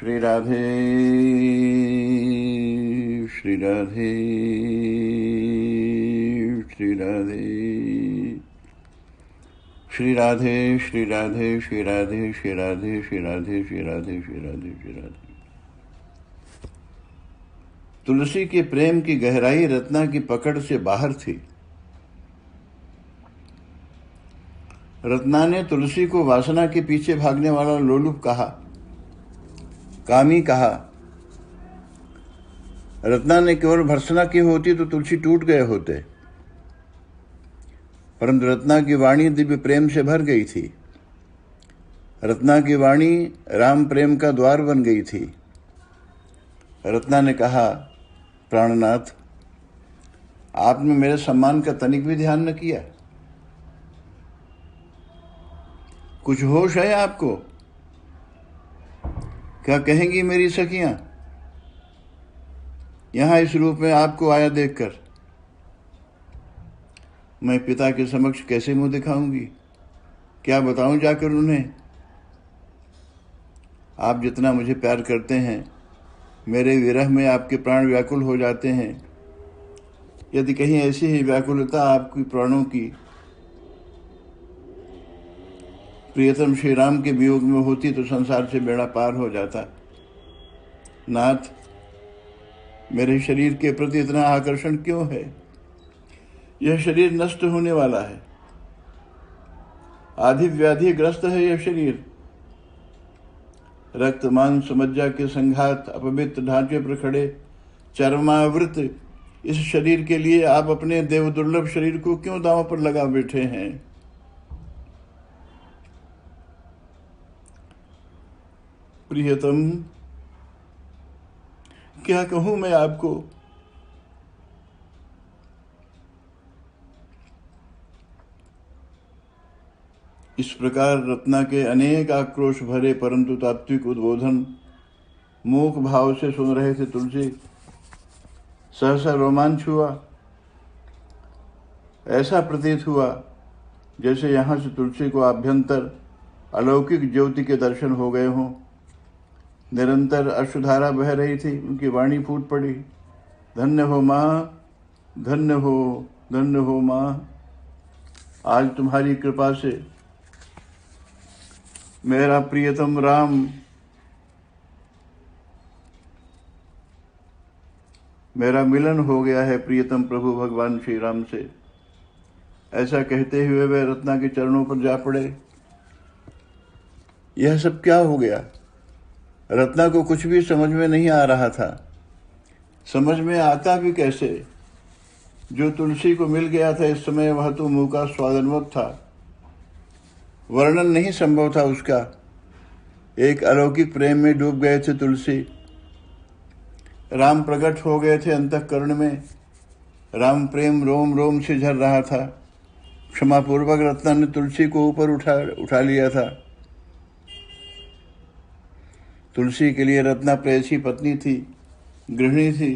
श्री राधे श्री राधे श्री राधे श्री राधे श्री राधे श्री राधे श्री राधे श्री राधे श्री राधे श्री राधे श्री राधे। तुलसी के प्रेम की गहराई रत्ना की पकड़ से बाहर थी। रत्ना ने तुलसी को वासना के पीछे भागने वाला लोलुप कहा, कामी कहा। रत्ना ने केवल भर्त्सना की होती तो तुलसी टूट गए होते, परंतु रत्ना की वाणी दिव्य प्रेम से भर गई थी। रत्ना की वाणी राम प्रेम का द्वार बन गई थी। रत्ना ने कहा, प्राणनाथ, आपने मेरे सम्मान का तनिक भी ध्यान न किया। कुछ होश है आपको? क्या कहेंगी मेरी सखियां यहां इस रूप में आपको आया देखकर? मैं पिता के समक्ष कैसे मुंह दिखाऊंगी? क्या बताऊं जाकर उन्हें? आप जितना मुझे प्यार करते हैं, मेरे विरह में आपके प्राण व्याकुल हो जाते हैं। यदि कहीं ऐसी ही व्याकुलता आपकी प्राणों की प्रियतम श्री राम के वियोग में होती तो संसार से बेड़ा पार हो जाता। नाथ, मेरे शरीर के प्रति इतना आकर्षण क्यों है? यह शरीर नष्ट होने वाला है, आधि व्याधि ग्रस्त है यह शरीर। रक्त मांस मज्जा के संघात अपवित्र ढांचे पर खड़े चर्मावृत इस शरीर के लिए आप अपने देव दुर्लभ शरीर को क्यों दांव पर लगा बैठे हैं? प्रियतम, क्या कहूं मैं आपको? इस प्रकार रत्ना के अनेक आक्रोश भरे परंतु तात्विक उद्बोधन मूक भाव से सुन रहे थे तुलसी। सहसा रोमांच हुआ। ऐसा प्रतीत हुआ जैसे यहां से तुलसी को आभ्यंतर अलौकिक ज्योति के दर्शन हो गए हों। निरंतर अश्रुधारा बह रही थी, उनकी वाणी फूट पड़ी, धन्य हो माँ, धन्य हो माँ। आज तुम्हारी कृपा से मेरा प्रियतम राम मेरा मिलन हो गया है प्रियतम प्रभु भगवान श्री राम से। ऐसा कहते हुए वे रत्ना के चरणों पर जा पड़े। यह सब क्या हो गया? रत्ना को कुछ भी समझ में नहीं आ रहा था। समझ में आता भी कैसे? जो तुलसी को मिल गया था इस समय वह तो मुंह का स्वादन्वत था, वर्णन नहीं संभव था उसका। एक अलौकिक प्रेम में डूब गए थे तुलसी। राम प्रकट हो गए थे अंतःकरण में। राम प्रेम रोम रोम से झर रहा था। क्षमापूर्वक रत्ना ने तुलसी को ऊपर उठा लिया था। तुलसी के लिए रत्ना प्रेयसी पत्नी थी, गृहिणी थी,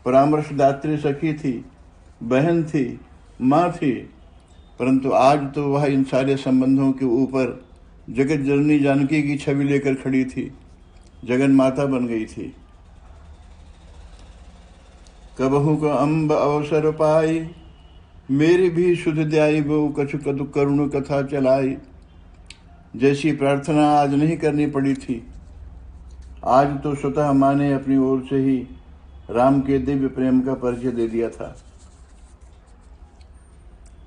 परामर्शदात्री सखी थी, बहन थी, माँ थी, परंतु आज तो वह इन सारे संबंधों के ऊपर जगत जननी जानकी की छवि लेकर खड़ी थी, जगन माता बन गई थी। कबहु को अम्ब अवसर पाई, मेरी भी सुध द्याई वो कछु कदु करुण कथा चलाई। जैसी प्रार्थना आज नहीं करनी पड़ी थी, आज तो स्वतः माँ ने अपनी ओर से ही राम के दिव्य प्रेम का परिचय दे दिया था।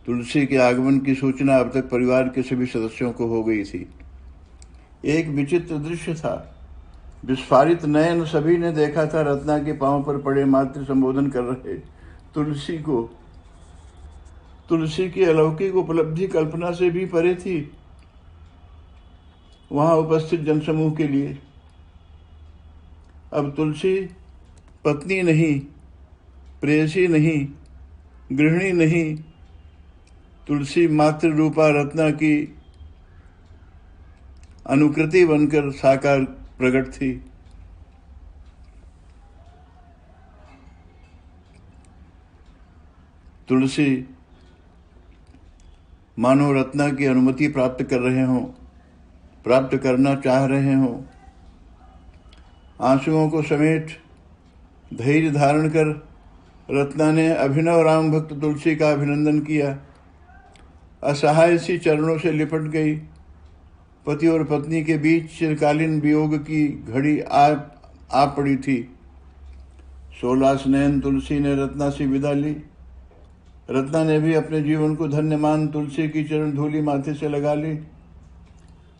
तुलसी के आगमन की सूचना अब तक परिवार के सभी सदस्यों को हो गई थी। एक विचित्र दृश्य था। विस्फारित नयन सभी ने देखा था रत्ना के पांव पर पड़े मातृ संबोधन कर रहे तुलसी को। तुलसी की अलौकिक उपलब्धि कल्पना से भी परे थी वहां उपस्थित जनसमूह के लिए। अब तुलसी पत्नी नहीं, प्रेयसी नहीं, गृहिणी नहीं, तुलसी मातृ रूपा रत्ना की अनुकृति बनकर साकार प्रकट थी। तुलसी मानो रत्ना की अनुमति प्राप्त कर रहे हों, प्राप्त करना चाह रहे हों। आंसुओं को समेट धैर्य धारण कर रत्ना ने अभिनव राम भक्त तुलसी का अभिनंदन किया। असहाय सी चरणों से लिपट गई। पति और पत्नी के बीच चिरकालीन वियोग की घड़ी आ पड़ी थी। 16 स्नैन तुलसी ने रत्ना से विदा ली। रत्ना ने भी अपने जीवन को धन्य मान तुलसी की चरण धूलि माथे से लगा ली।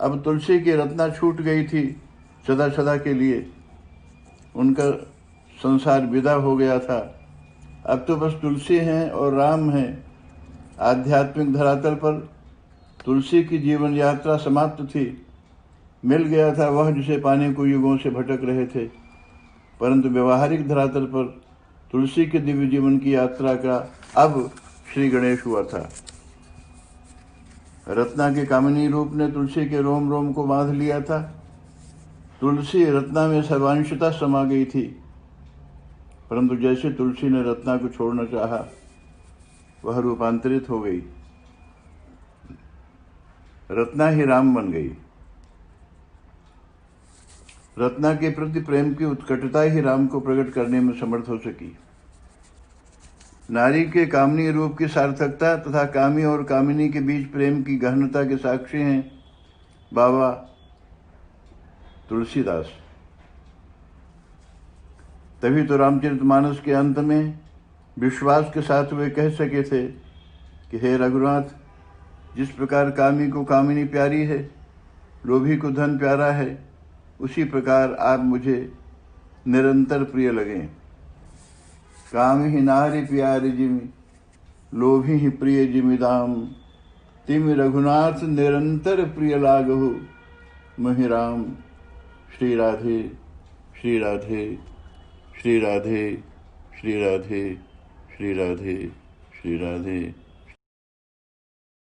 अब तुलसी की रत्ना छूट गई थी सदा सदा के लिए। उनका संसार विदा हो गया था। अब तो बस तुलसी हैं और राम हैं। आध्यात्मिक धरातल पर तुलसी की जीवन यात्रा समाप्त थी। मिल गया था वह जिसे पाने को युगों से भटक रहे थे। परंतु व्यवहारिक धरातल पर तुलसी के दिव्य जीवन की यात्रा का अब श्री गणेश हुआ था। रत्ना के कामिनी रूप ने तुलसी के रोम रोम को बांध लिया था। तुलसी रत्ना में सर्वांशता समा गई थी। परंतु जैसे तुलसी ने रत्ना को छोड़ना चाहा, वह रूपांतरित हो गई। रत्ना ही राम बन गई। रत्ना के प्रति प्रेम की उत्कटता ही राम को प्रकट करने में समर्थ हो सकी। नारी के कामनी रूप की सार्थकता तथा कामी और कामिनी के बीच प्रेम की गहनता के साक्षी हैं बाबा तुलसीदास। तभी तो रामचरितमानस के अंत में विश्वास के साथ वे कह सके थे कि हे रघुनाथ, जिस प्रकार कामी को कामिनी प्यारी है, लोभी को धन प्यारा है, उसी प्रकार आप मुझे निरंतर प्रिय लगें। काम ही नारी प्यारी जिमि, लोभी ही प्रिय जिमि दाम। तिम रघुनाथ निरंतर प्रिय लागहु, महि राम। श्री राधे श्री राधे श्री राधे श्री राधे श्री राधे श्री राधे।